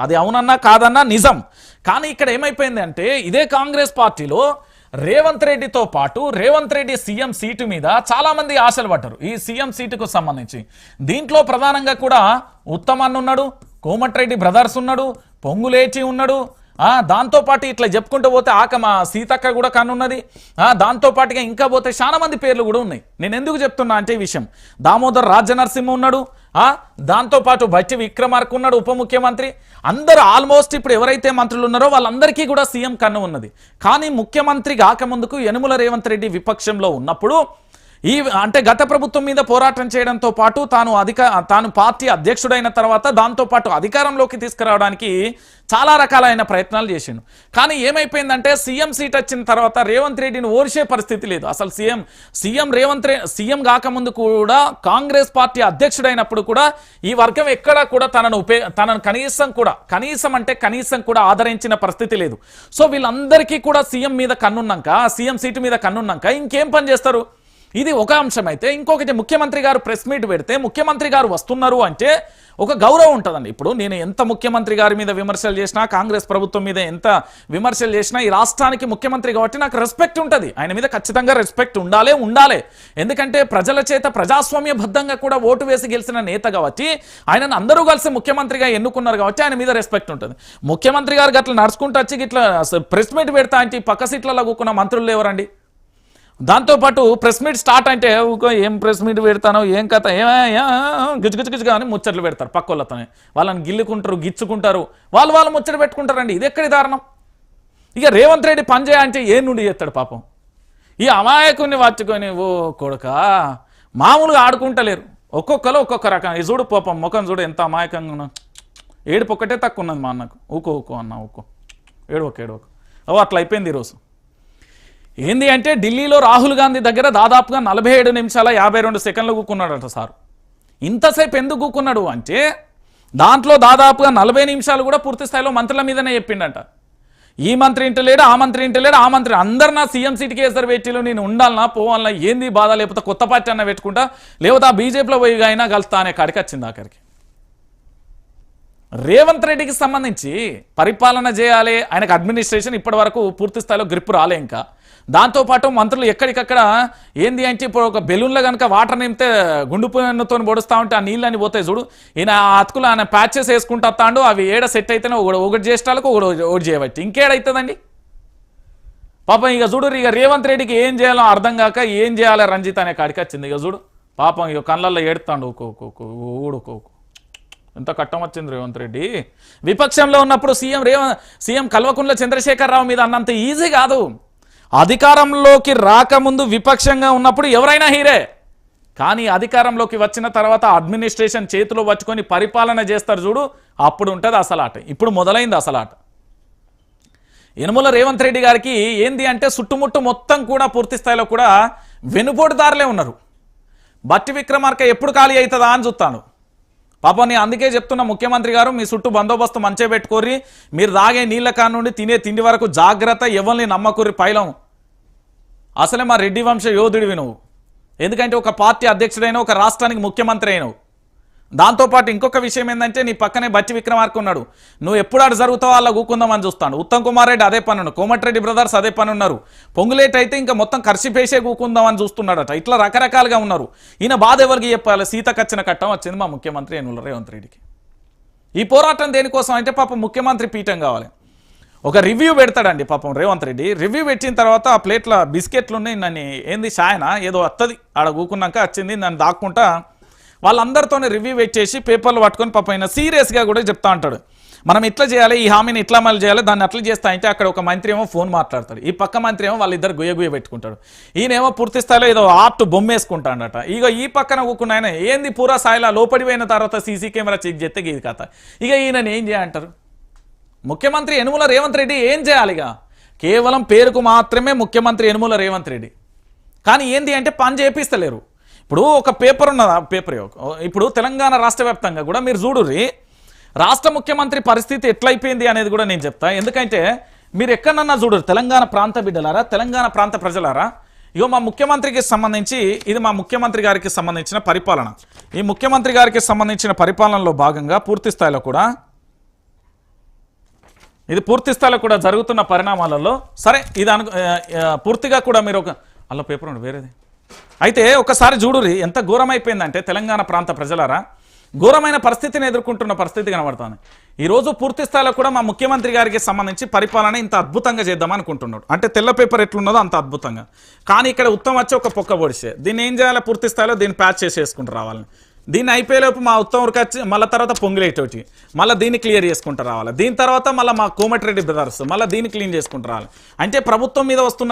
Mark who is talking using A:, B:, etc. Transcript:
A: అది అవునన్నా కాదన్నా నిజం. కానీ ఇక్కడ ఏమైపోయింది అంటే ఇదే కాంగ్రెస్ పార్టీలో రేవంత్ రెడ్డితో పాటు రేవంత్ రెడ్డి సీఎం సీటు మీద చాలా మంది ఆశలు పడ్డారు ఈ సీఎం సీటుకు సంబంధించి. దీంట్లో ప్రధానంగా కూడా ఉత్తమన్ ఉన్నాడు, కోమటిరెడ్డి బ్రదర్స్ ఉన్నాడు, పొంగులేటి ఉన్నాడు, దాంతోపాటు ఇట్లా చెప్పుకుంటూ పోతే మా సీతక్క కూడా కనున్నది, దాంతోపాటుగా ఇంకా పోతే చాలా మంది పేర్లు కూడా ఉన్నాయి. నేను ఎందుకు చెప్తున్నా అంటే ఈ విషయం, దామోదర్ రాజనరసింహ ఉన్నాడు, దాంతోపాటు బట్టి విక్రమార్క ఉన్నాడు ఉప ముఖ్యమంత్రి. అందరూ ఆల్మోస్ట్ ఇప్పుడు ఎవరైతే మంత్రులు ఉన్నారో వాళ్ళందరికీ కూడా సీఎం కన్ను ఉన్నది. కానీ ముఖ్యమంత్రి కాకముందుకు యనుమల రేవంత్ రెడ్డి విపక్షంలో ఉన్నప్పుడు అంటే గత ప్రభుత్వం మీద పోరాటం చేయడంతో పాటు తాను పార్టీ అధ్యక్షుడైన తర్వాత దాంతోపాటు అధికారంలోకి తీసుకురావడానికి చాలా రకాలైన ప్రయత్నాలు చేసిండు. కానీ ఏమైపోయిందంటే సీఎం సీట్ వచ్చిన తర్వాత రేవంత్ రెడ్డిని ఓర్చే పరిస్థితి లేదు. అసలు సీఎం కాకముందు కూడా కాంగ్రెస్ పార్టీ అధ్యక్షుడైనప్పుడు కూడా ఈ వర్గం ఎక్కడా కూడా తనను కనీసం కూడా ఆదరించిన పరిస్థితి లేదు. సో వీళ్ళందరికీ కూడా సీఎం మీద కన్నున్నాక, సీఎం సీటు మీద కన్నున్నాక ఇంకేం పని చేస్తారు? ఇది ఒక అంశం అయితే, ఇంకొకటి ముఖ్యమంత్రి గారు ప్రెస్ మీట్ పెడితే ముఖ్యమంత్రి గారు వస్తున్నారు అంటే ఒక గౌరవం ఉంటుందండి. ఇప్పుడు నేను ఎంత ముఖ్యమంత్రి గారి మీద విమర్శలు చేసినా, కాంగ్రెస్ ప్రభుత్వం మీద ఎంత విమర్శలు చేసినా, ఈ రాష్ట్రానికి ముఖ్యమంత్రి కాబట్టి నాకు రెస్పెక్ట్ ఉంటుంది. ఆయన మీద ఖచ్చితంగా రెస్పెక్ట్ ఉండాలి. ఎందుకంటే ప్రజల చేత ప్రజాస్వామ్యబద్ధంగా కూడా ఓటు వేసి గెలిచిన నేత కాబట్టి, ఆయనను అందరూ కలిసి ముఖ్యమంత్రిగా ఎన్నుకున్నారు కాబట్టి ఆయన మీద రెస్పెక్ట్ ఉంటుంది. ముఖ్యమంత్రి గారు గట్లా నడుచుకుంటూ వచ్చి ఇట్లా ప్రెస్ మీట్ పెడతా అంటే పక్క సీట్లలో కూకున్న మంత్రులు ఎవరండి? దాంతోపాటు ప్రెస్ మీట్ స్టార్ట్ అంటే ఏం ప్రెస్ మీట్ పెడతానో ఏం కథ గిచ్చుగా అని ముచ్చట్లు పెడతారు పక్క వాళ్ళతోనే. వాళ్ళని గిచ్చుకుంటారు, వాళ్ళు ముచ్చట పెట్టుకుంటారండి. ఇది ఎక్కడి దారుణం? ఇక రేవంత్ రెడ్డి పనిచేయ అంటే ఏ నుండి చేస్తాడు పాపం. ఈ అమాయకుని పట్టుకొని ఓ కొడుక మామూలుగా ఆడుకుంటలేరు. ఒక్కొక్కరు ఒక్కొక్క రకం. ఇది చూడు పాపం ముఖం చూడు ఎంత అమాయకంగా ఉన్నా. ఏడుపు ఒక్కటే తక్కువ ఉన్నది మా అన్నకు. ఊకో అన్న ఏడవక అట్లా అయిపోయింది ఈరోజు. ఏంది అంటే ఢిల్లీలో రాహుల్ గాంధీ దగ్గర దాదాపుగా 47 నిమిషాల 52 సెకండ్లు కూకున్నాడట సార్. ఇంతసేపు ఎందుకు కూకున్నాడు అంటే దాంట్లో దాదాపుగా 40 నిమిషాలు కూడా పూర్తి స్థాయిలో మంత్రుల మీదనే చెప్పిండట. ఈ మంత్రి ఇంటలేడు, ఆ మంత్రి ఇంటలేడు, ఆ మంత్రి అందరు నా సీఎం సీట్కి వేస్తారు పెట్టిలో నేను ఉండాలన్నా పోవాలన్నా ఏంది బాధ, లేకపోతే కొత్త పార్టీ అన్న పెట్టుకుంటా, లేకపోతే ఆ బీజేపీలో పోయి అయినా కలుస్తా అనే కాడికి వచ్చింది ఆఖరికి. రేవంత్ రెడ్డికి సంబంధించి పరిపాలన చేయాలి, ఆయనకు అడ్మినిస్ట్రేషన్ ఇప్పటి వరకు పూర్తి స్థాయిలో గ్రిప్ రాలే. ఇంకా దాంతోపాటు మంత్రులు ఎక్కడికక్కడ ఏంది అంటే ఇప్పుడు ఒక బెలూన్లో కనుక వాటర్ నింపితే గుండు పున్నతో పొడుస్తూ ఉంటే ఆ నీళ్ళని పోతాయి చూడు. ఈయన అతుకులు ఆయన ప్యాచెస్ వేసుకుంటూ వస్తాడు, అవి ఏడ సెట్ అయితేనే ఒకటి చేసేటాలకు ఒకటి చేయబట్టి ఇంకేడవుతుందండి పాపం. ఇక చూడు ఇక రేవంత్ రెడ్డికి ఏం చేయాలో అర్థం కాక ఏం చేయాలి రంజిత్ అనే కాడికి వచ్చింది. ఇక చూడు పాపం ఇక కళ్ళల్లో ఏడుతాడు. ఊడుకో ఎంత కట్టం వచ్చింది రేవంత్ రెడ్డి. విపక్షంలో ఉన్నప్పుడు సీఎం కల్వకుంట్ల చంద్రశేఖరరావు మీద అన్నంత ఈజీ కాదు. అధికారంలోకి రాకముందు విపక్షంగా ఉన్నప్పుడు ఎవరైనా హీరే, కానీ అధికారంలోకి వచ్చిన తర్వాత అడ్మినిస్ట్రేషన్ చేతిలో పట్టుకొని పరిపాలన చేస్తారు చూడు, అప్పుడు ఉంటుంది అసలాట. ఇప్పుడు మొదలైంది అసలాట. యనుమల రేవంత్ రెడ్డి గారికి ఏంది అంటే చుట్టుముట్టు మొత్తం కూడా పూర్తి స్థాయిలో కూడా వెనుపోటుదారులే ఉన్నారు. బట్టి విక్రమార్క ఎప్పుడు ఖాళీ అవుతుందా అని చూస్తాను పాపం. నేను అందుకే చెప్తున్నా ముఖ్యమంత్రి గారు మీ చుట్టూ బందోబస్తు మంచిగా పెట్టుకోర్రి, మీరు తాగే నీళ్ళ కానుండి తినే తిండి వరకు జాగ్రత్త, ఎవరిని నమ్మకుర్రి పైలం. అసలే మా రెడ్డి వంశ యోధుడివి నువ్వు. ఎందుకంటే ఒక పార్టీ అధ్యక్షుడైన ఒక రాష్ట్రానికి ముఖ్యమంత్రి అయినవు. దాంతోపాటు ఇంకొక విషయం ఏంటంటే నీ పక్కనే బట్టి విక్రమార్క ఉన్నాడు. నువ్వు ఎప్పుడు అటు జరుగుతావో అలా కూకుందామని చూస్తాడు. ఉత్తమ్ కుమార్ రెడ్డి అదే పని ఉన్నాడు, కోమటిరెడ్డి బ్రదర్స్ అదే పని ఉన్నారు, పొంగులేట్ అయితే ఇంకా మొత్తం కర్షిపేసే కూకుందామని చూస్తున్నాడట. ఇట్లా రకరకాలుగా ఉన్నారు. ఈయన బాధ ఎవరికి చెప్పాలి? సీతకచ్చిన కట్టం వచ్చింది మా ముఖ్యమంత్రి యనుమల రేవంత్ రెడ్డికి. ఈ పోరాటం దేనికోసం అంటే పాపం ముఖ్యమంత్రి పీఠం కావాలి. ఒక రివ్యూ పెడతాడండి పాపం రేవంత్ రెడ్డి. రివ్యూ పెట్టిన తర్వాత ఆ ప్లేట్ల బిస్కెట్లు ఉన్నాయి, నన్ను ఏంది సాయన ఏదో వస్తుంది ఆడ కూకున్నాక వచ్చింది, నన్ను దాక్కుంటా వాళ్ళందరితోనే రివ్యూ పెట్టేసి పేపర్లు పట్టుకొని పాపం ఆయన సీరియస్గా కూడా చెప్తా ఉంటాడు. మనం ఇట్లా చేయాలి, ఈ హామీని ఇట్లా అమలు చేయాలి, దాన్ని అట్లా చేస్తా అంటే అక్కడ ఒక మంత్రి ఏమో ఫోన్ మాట్లాడతాడు, ఈ పక్క మంత్రి ఏమో వాళ్ళిద్దరు గుయ్య పెట్టుకుంటాడు. ఈయనేమో పూర్తి స్థాయిలో ఏదో ఆర్ట్ బొమ్మేసుకుంటాడట. ఇక ఈ పక్కన కూకున్న ఆయన ఏంది పూరా స్థాయిలో లోపడిపోయిన తర్వాత సీసీ కెమెరా చెక్ చేస్తే గీది కథ. ఇక ఈయనని ఏం చేయంటారు? ముఖ్యమంత్రి యనుమల రేవంత్ రెడ్డి ఏం చేయాలిగా? కేవలం పేరుకు మాత్రమే ముఖ్యమంత్రి యనుమల రేవంత్ రెడ్డి, కానీ ఏంది అంటే పని చేపిస్తలేరు. ఇప్పుడు ఒక పేపర్ ఉన్నదా, పేపర్ ఇప్పుడు తెలంగాణ రాష్ట్ర వ్యాప్తంగా కూడా మీరు చూడుర్రి, రాష్ట్ర ముఖ్యమంత్రి పరిస్థితి ఎట్లయిపోయింది అనేది కూడా నేను చెప్తా. ఎందుకంటే మీరు ఎక్కడన్నా చూడరు, తెలంగాణ ప్రాంత బిడ్డలారా, తెలంగాణ ప్రాంత ప్రజలారా, ఇగో మా ముఖ్యమంత్రికి సంబంధించి ఇది మా ముఖ్యమంత్రి గారికి సంబంధించిన పరిపాలన. ఈ ముఖ్యమంత్రి గారికి సంబంధించిన పరిపాలనలో భాగంగా పూర్తి స్థాయిలో కూడా ఇది పూర్తి స్థాయిలో కూడా జరుగుతున్న పరిణామాలలో సరే ఇది పూర్తిగా కూడా మీరు ఒక అల్ల పేపర్ ఉండి వేరేది అయితే ఒకసారి చూడురి ఎంత ఘోరమైపోయిందంటే తెలంగాణ ప్రాంత ప్రజలారా ఘోరమైన పరిస్థితిని ఎదుర్కొంటున్న పరిస్థితి కనబడుతుంది. ఈరోజు పూర్తి స్థాయిలో కూడా మా ముఖ్యమంత్రి గారికి సంబంధించి పరిపాలన ఇంత అద్భుతంగా చేద్దాం అనుకుంటున్నాడు. అంటే తెల్ల పేపర్ ఎట్లున్నదో అంత అద్భుతంగా, కానీ ఇక్కడ ఉత్తమ్ వచ్చి ఒక పొక్క పొడిచే దీన్ని ఏం చేయాలి, పూర్తి స్థాయిలో దీన్ని ప్యాచ్ చేసేసుకుంటూ రావాలని. దీన్ని అయిపోయేలోపు మా ఉత్తమ్కి వచ్చి మళ్ళీ తర్వాత పొంగిలేటోటి మళ్ళీ దీన్ని క్లియర్ చేసుకుంటూ రావాలి. దీని తర్వాత మళ్ళీ మా కోమటిరెడ్డి బ్రదర్స్ మళ్ళీ దీన్ని క్లీన్ చేసుకుంటూ రావాలి. అంటే ప్రభుత్వం మీద వస్తున్న